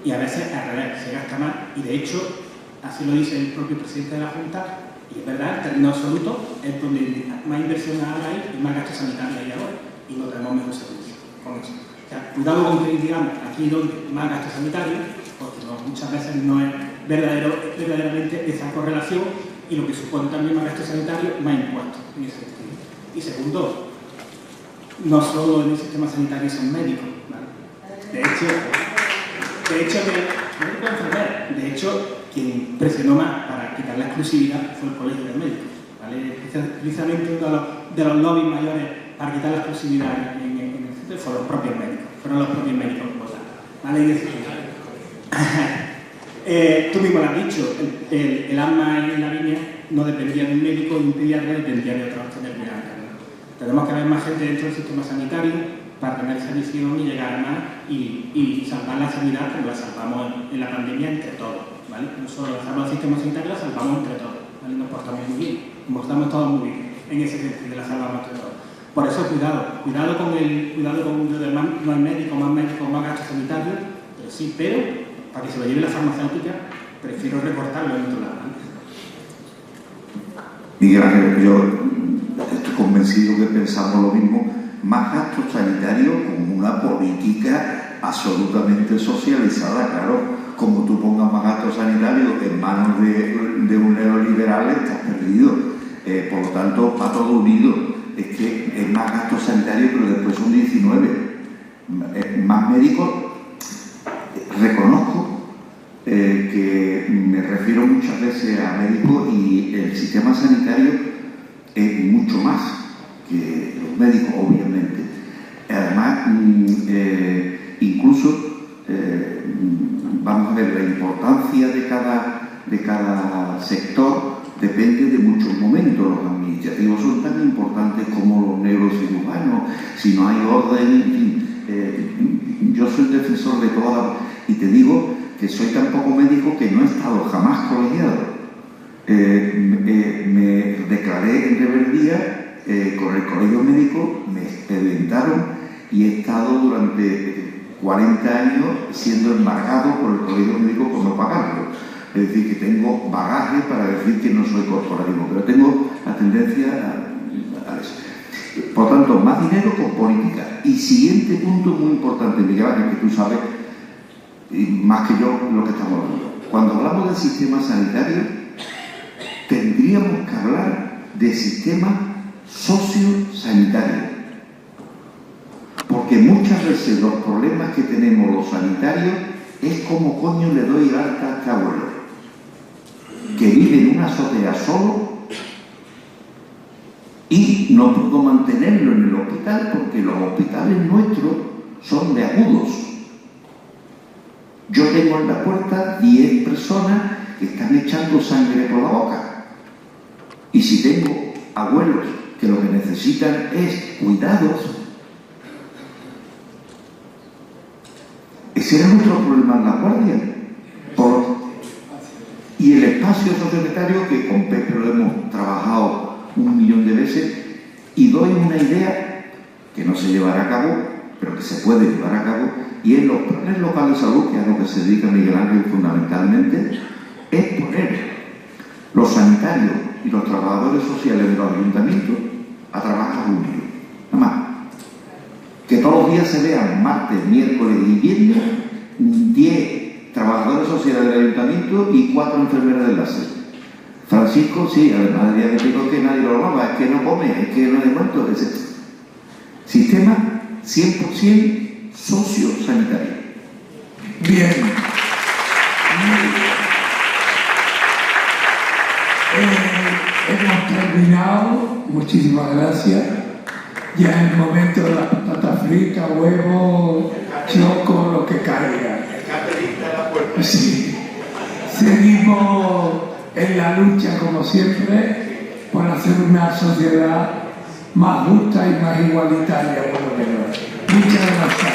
y a veces al revés, se gasta más, y de hecho, así lo dice el propio presidente de la Junta, y es verdad, en términos absolutos, es donde más inversión hay y más gasto sanitario hay ahora, y no tenemos mejor servicio con eso. O sea, cuidado con que digamos aquí donde más gasto sanitario, porque muchas veces no es verdaderamente esa correlación, y lo que supone también más gasto sanitario, más impuestos en ese sentido. Y segundo, no solo en el sistema sanitario son médicos, ¿vale? De hecho, quien presionó más para quitar la exclusividad fue el Colegio de Médicos, ¿vale? Precisamente uno de los lobbies mayores para quitar la exclusividad en el centro fueron los propios médicos que votaron, ¿vale? Tú mismo lo has dicho, el asma en la viña no dependía de un médico, de un pediatra, dependía de otras determinantes, ¿no? Tenemos que haber más gente dentro del sistema sanitario para tener esa visión y llegar más y salvar la sanidad como la salvamos en la pandemia entre todos, ¿vale? No solo la salvamos al sistema sanitario, la salvamos entre todos, ¿vale? Nos portamos muy bien, nos portamos todos muy bien, en ese sentido, la salvamos entre todos. Por eso cuidado con lo demás, no hay médicos, más gastos sanitarios, pero sí, pero para que se lo lleve la farmacéutica, prefiero recortarlo en otro lado, ¿no? Miguel Ángel, yo estoy convencido que pensamos lo mismo, más gastos sanitarios como una política absolutamente socializada, claro, como tú pongas más gastos sanitarios en manos de un neoliberal, estás perdido, por lo tanto, va todo unido, es que es más gastos sanitarios, pero después son 19, más médicos, reconozco que me refiero muchas veces a médicos y el sistema sanitario es mucho más que los médicos, obviamente. Además, incluso, vamos a ver, la importancia de cada sector depende de muchos momentos. Los administrativos son tan importantes como los neurocirujanos. Si no hay orden, en fin, yo soy defensor de todas, y te digo que soy tan poco médico que no he estado jamás colegiado. Me declaré en rebeldía con el colegio médico, me expedientaron y he estado durante 40 años siendo embargado por el colegio médico por no pagarlo. Es decir, que tengo bagaje para decir que no soy corporativo, pero tengo la tendencia a eso. Por tanto, más dinero con política. Y siguiente punto muy importante, Miguel Ángel, que tú sabes, más que yo, lo que estamos hablando. Cuando hablamos del sistema sanitario, tendríamos que hablar del sistema sociosanitario. Porque muchas veces los problemas que tenemos los sanitarios es como coño le doy el alta a este abuelo, que vive en una azotea solo y no puedo mantenerlo en el hospital porque los hospitales nuestros son de agudos. Yo tengo en la puerta 10 personas que están echando sangre por la boca. Y si tengo abuelos que lo que necesitan es cuidados, ese era nuestro problema en La Guardia. Y el espacio sociosanitario, que con Pepe lo hemos trabajado 1.000.000 de veces, y doy una idea que no se llevará a cabo, pero que se puede llevar a cabo, y en los planes locales de salud, que es a lo que se dedica Miguel Ángel fundamentalmente, es poner los sanitarios y los trabajadores sociales de los ayuntamientos a trabajar juntos. Nada más. Que todos los días se vean martes, miércoles y viernes 10 trabajadores sociales del ayuntamiento y 4 enfermeras de enlace. Francisco, sí, además de diabético que nadie lo lava, es que no come, es que no hay muerto. Sistema 100% sociosanitario. Bien. Hemos terminado. Muchísimas gracias. Ya es el momento de la patata frita, huevo, choco, lo que caiga. Sí. Seguimos en la lucha, como siempre, por hacer una sociedad más justa y más igualitaria por lo menos. Muchas gracias.